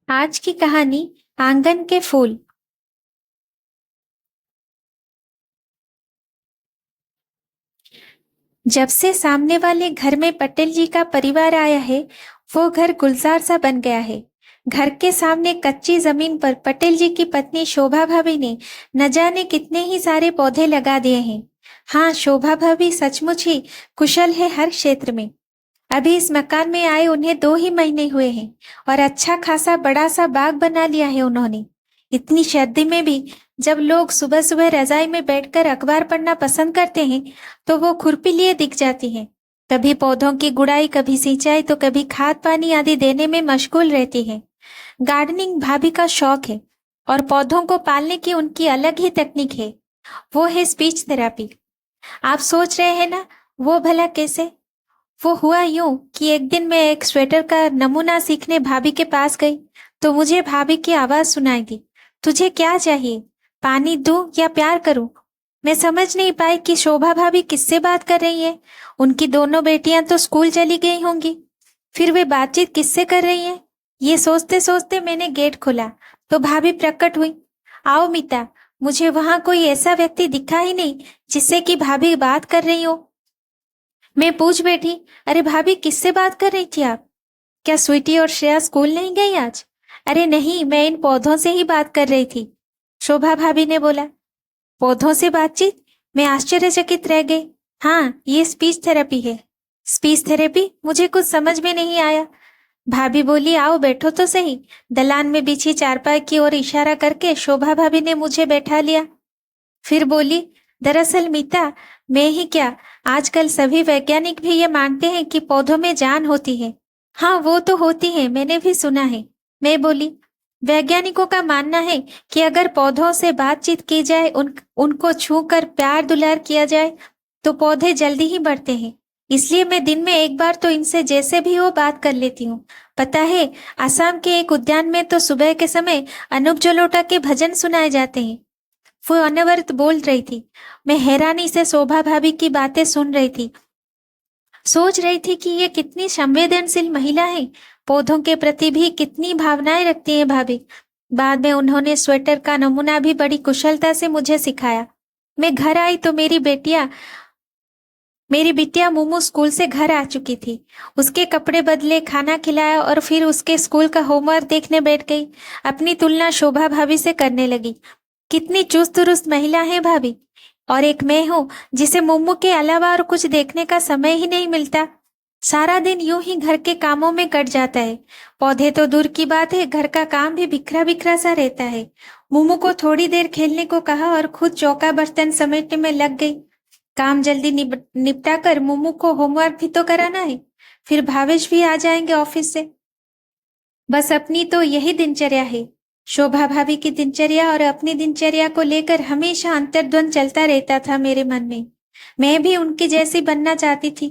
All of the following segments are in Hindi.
आज की कहानी आंगन के फूल। जब से सामने वाले घर में पटेल जी का परिवार आया है, वो घर गुलजार सा बन गया है। घर के सामने कच्ची जमीन पर पटेल जी की पत्नी शोभा भाभी ने न जाने कितने ही सारे पौधे लगा दिए हैं। हाँ, शोभा भाभी सचमुच ही कुशल है हर क्षेत्र में। अभी इस मकान में आए उन्हें 2 ही महीने हुए हैं और अच्छा खासा बड़ा सा बाग बना लिया है उन्होंने। इतनी सर्दी में भी जब लोग सुबह सुबह रजाई में बैठकर अखबार पढ़ना पसंद करते हैं, तो वो खुरपी लिए दिख जाती हैं। कभी पौधों की गुड़ाई, कभी सिंचाई, तो कभी खाद पानी आदि देने में मशगूल रहती है। गार्डनिंग भाभी का शौक है और पौधों को पालने की उनकी अलग ही तकनीक है। वो है स्पीच थेरेपी। आप सोच रहे हैं ना, वो भला कैसे? वो हुआ यूं कि एक दिन मैं एक स्वेटर का नमूना सीखने भाभी के पास गई, तो मुझे भाभी की आवाज सुनाई दी। तुझे क्या चाहिए? पानी दूं या प्यार करूं? मैं समझ नहीं पाई कि शोभा भाभी किससे बात कर रही है। उनकी दोनों बेटियां तो स्कूल चली गई होंगी, फिर वे बातचीत किससे कर रही हैं? ये सोचते सोचते मैंने गेट खोला तो भाभी प्रकट हुई। आओ मीता, मुझे वहां कोई ऐसा व्यक्ति दिखा ही नहीं जिससे कि भाभी बात कर रही हो। मैं पूछ बैठी, अरे भाभी किससे बात कर रही थी आप? क्या स्वीटी और श्रेया स्कूल नहीं गई आज? अरे नहीं, मैं इन पौधों से ही बात कर रही थी, शोभा भाभी ने बोला। पौधों से बातचीत? मैं आश्चर्यचकित रह गई। हाँ, ये स्पीच थेरेपी है। Speech therapy? मुझे कुछ समझ में नहीं आया। भाभी बोली, आओ बैठो तो सही। दलान में बिछी चारपाई की ओर इशारा करके शोभा भाभी ने मुझे बैठा लिया। फिर बोली, दरअसल मीता, मैं ही क्या, आजकल सभी वैज्ञानिक भी ये मानते हैं कि पौधों में जान होती है। हाँ, वो तो होती है, मैंने भी सुना है। मैं बोली, वैज्ञानिकों का मानना है कि अगर पौधों से बातचीत की जाए, उनको छूकर प्यार दुलार किया जाए, तो पौधे जल्दी ही बढ़ते हैं। इसलिए मैं दिन में एक बार तो इनसे जैसे भी हो बात कर लेती हूँ। पता है, आसाम के एक उद्यान में तो सुबह के समय अनूप जलोटा के भजन सुनाए जाते हैं। वो अनवरत बोल रही थी। मैं हैरानी से शोभा भाभी की बातें सुन रही थी। सोच रही थी कि ये कितनी संवेदनशील महिला है, पौधों के प्रति भी कितनी भावनाएं रखती हैं भाभी। बाद में उन्होंने स्वेटर का नमूना भी बड़ी कुशलता से मुझे सिखाया। मैं घर आई तो मेरी बिटिया मोमो स्कूल से घर आ चुकी थी। उसके कपड़े बदले, खाना खिलाया और फिर उसके स्कूल का होमवर्क देखने बैठ गई। अपनी तुलना शोभा भाभी से करने लगी। कितनी चुस्त दुरुस्त महिला है भाभी। और एक मैं हूँ जिसे मोमो के अलावा और कुछ देखने का समय ही नहीं मिलता। सारा दिन यूं ही घर के कामों में कट जाता है। पौधे तो दूर की बात है, घर का काम भी बिखरा बिखरा सा रहता है। मोमो को थोड़ी देर खेलने को कहा और खुद चौका बर्तन समेटने में लग गई। काम जल्दी निपटा कर मोमो को होमवर्क भी तो कराना है। फिर भावेश भी आ जाएंगे ऑफिस से। बस अपनी तो यही दिनचर्या है। शोभा भाभी की दिनचर्या और अपनी दिनचर्या को लेकर हमेशा अंतर्द्वंद चलता रहता था मेरे मन में। मैं भी उनकी जैसी बनना चाहती थी।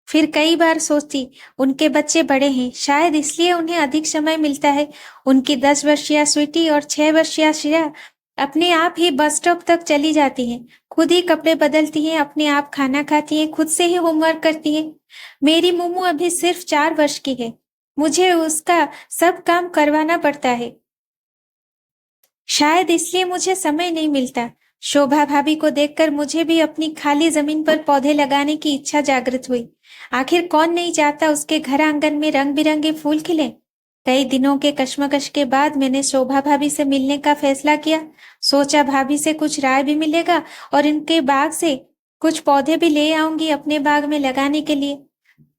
फिर कई बार सोचती, उनके बच्चे बड़े हैं, शायद इसलिए उन्हें अधिक समय मिलता है। उनकी 10 वर्षीय स्वीटी और 6 वर्षीय श्रेया अपने आप ही बस स्टॉप तक चली जाती हैं, खुद ही कपड़े बदलती हैं, अपने आप खाना खाती हैं, खुद से ही होमवर्क करती हैं। मेरी मोमो अभी सिर्फ 4 वर्ष की है। मुझे उसका सब काम करवाना पड़ता है। शायद इसलिए मुझे समय नहीं मिलता। शोभा भाभी को देखकर मुझे भी अपनी खाली जमीन पर पौधे लगाने की इच्छा जागृत हुई। आखिर कौन नहीं चाहता उसके घर आंगन में रंग बिरंगे फूल खिले। कई दिनों के कश्मकश के बाद मैंने शोभा भाभी से मिलने का फैसला किया। सोचा भाभी से कुछ राय भी मिलेगा और इनके बाग से कुछ पौधे भी ले आऊंगी अपने बाग में लगाने के लिए।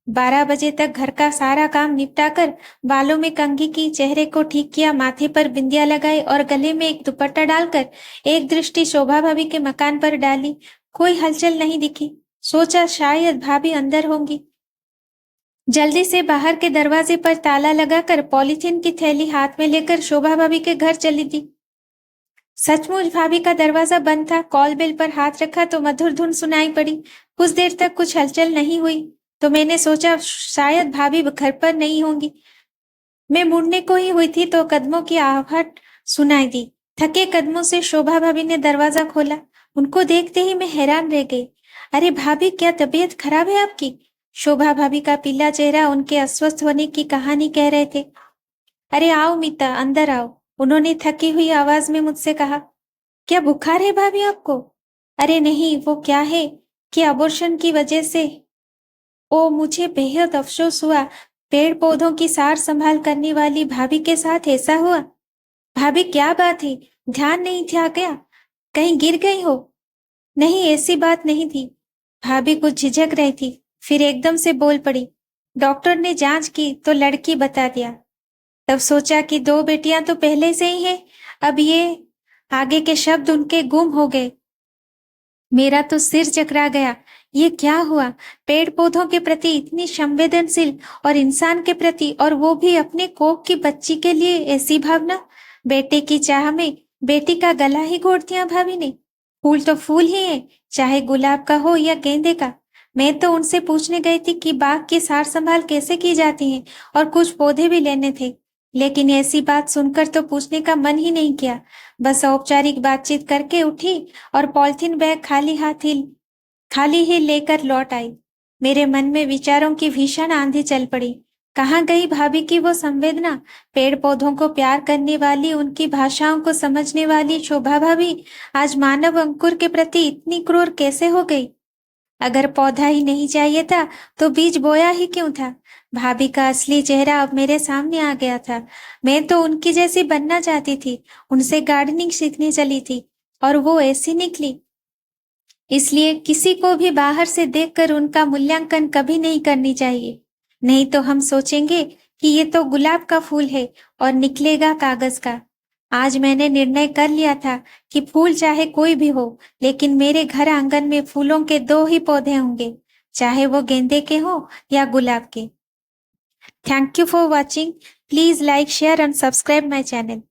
12 बजे तक घर का सारा काम निपटाकर बालों में कंघी की, चेहरे को ठीक किया, माथे पर बिंदिया लगाई और गले में एक दुपट्टा डालकर एक दृष्टि शोभा भाभी के मकान पर डाली। कोई हलचल नहीं दिखी। सोचा शायद भाभी अंदर होंगी। जल्दी से बाहर के दरवाजे पर ताला लगाकर पॉलीथीन की थैली हाथ में लेकर शोभा भाभी के घर चली थी। सचमुच भाभी का दरवाजा बंद था। कॉल बेल पर हाथ रखा तो मधुर धुन सुनाई पड़ी। कुछ देर तक कुछ हलचल नहीं हुई तो मैंने सोचा शायद भाभी घर पर नहीं होंगी। मैं मुड़ने को ही हुई थी तो कदमों की आहट सुनाई दी। थके कदमों से शोभा भाभी ने दरवाजा खोला। उनको देखते ही मैं हैरान रह गई। अरे भाभी, क्या तबीयत खराब है आपकी? शोभा भाभी का पीला चेहरा उनके अस्वस्थ होने की कहानी कह रहे थे। अरे आओ मीता, अंदर आओ, उन्होंने थकी हुई आवाज में मुझसे कहा। क्या बुखार है भाभी आपको? अरे नहीं, वो क्या है कि अबॉर्शन की वजह से। ओ, मुझे बेहद अफसोस हुआ। पेड़ पौधों की सार संभाल करने वाली भाभी के साथ ऐसा हुआ। भाभी क्या बात है, ध्यान नहीं था क्या? कहीं गिर गई हो? नहीं, ऐसी बात नहीं थी। भाभी कुछ झिझक रही थी, फिर एकदम से बोल पड़ी। डॉक्टर ने जांच की तो लड़की बता दिया। तब सोचा कि दो बेटियां तो पहले से ही है। अब ये आगे के शब्द उनके गुम हो गए। मेरा तो सिर चकरा गया। ये क्या हुआ? पेड़ पौधों के प्रति इतनी संवेदनशील और इंसान के प्रति, और वो भी अपने कोख की बच्ची के लिए ऐसी भावना। बेटे की चाह में बेटी का गला ही घोट दिया भाभी ने। फूल तो फूल ही है, चाहे गुलाब का हो या गेंदे का। मैं तो उनसे पूछने गई थी कि बाग की सार संभाल कैसे की जाती है, और कुछ पौधे भी लेने थे। लेकिन ऐसी बात सुनकर तो पूछने का मन ही नहीं किया। बस औपचारिक बातचीत करके उठी और पॉलिथीन बैग खाली ही लेकर लौट आई। मेरे मन में विचारों की भीषण आंधी चल पड़ी। कहाँ गई भाभी की वो संवेदना? पेड़ पौधों को प्यार करने वाली, उनकी भाषाओं को समझने वाली शोभा भाभी आज मानव अंकुर के प्रति इतनी क्रूर कैसे हो गई? अगर पौधा ही नहीं चाहिए था तो बीज बोया ही क्यों था? भाभी का असली चेहरा अब मेरे सामने आ गया था। मैं तो उनकी जैसी बनना चाहती थी, उनसे गार्डनिंग सीखने चली थी, और वो ऐसी निकली। इसलिए किसी को भी बाहर से देखकर उनका मूल्यांकन कभी नहीं करनी चाहिए। नहीं तो हम सोचेंगे कि ये तो गुलाब का फूल है, और निकलेगा कागज का। आज मैंने निर्णय कर लिया था कि फूल चाहे कोई भी हो, लेकिन मेरे घर आंगन में फूलों के दो ही पौधे होंगे, चाहे वो गेंदे के हो या गुलाब के। Thank you for watching. Please like, share and subscribe my channel.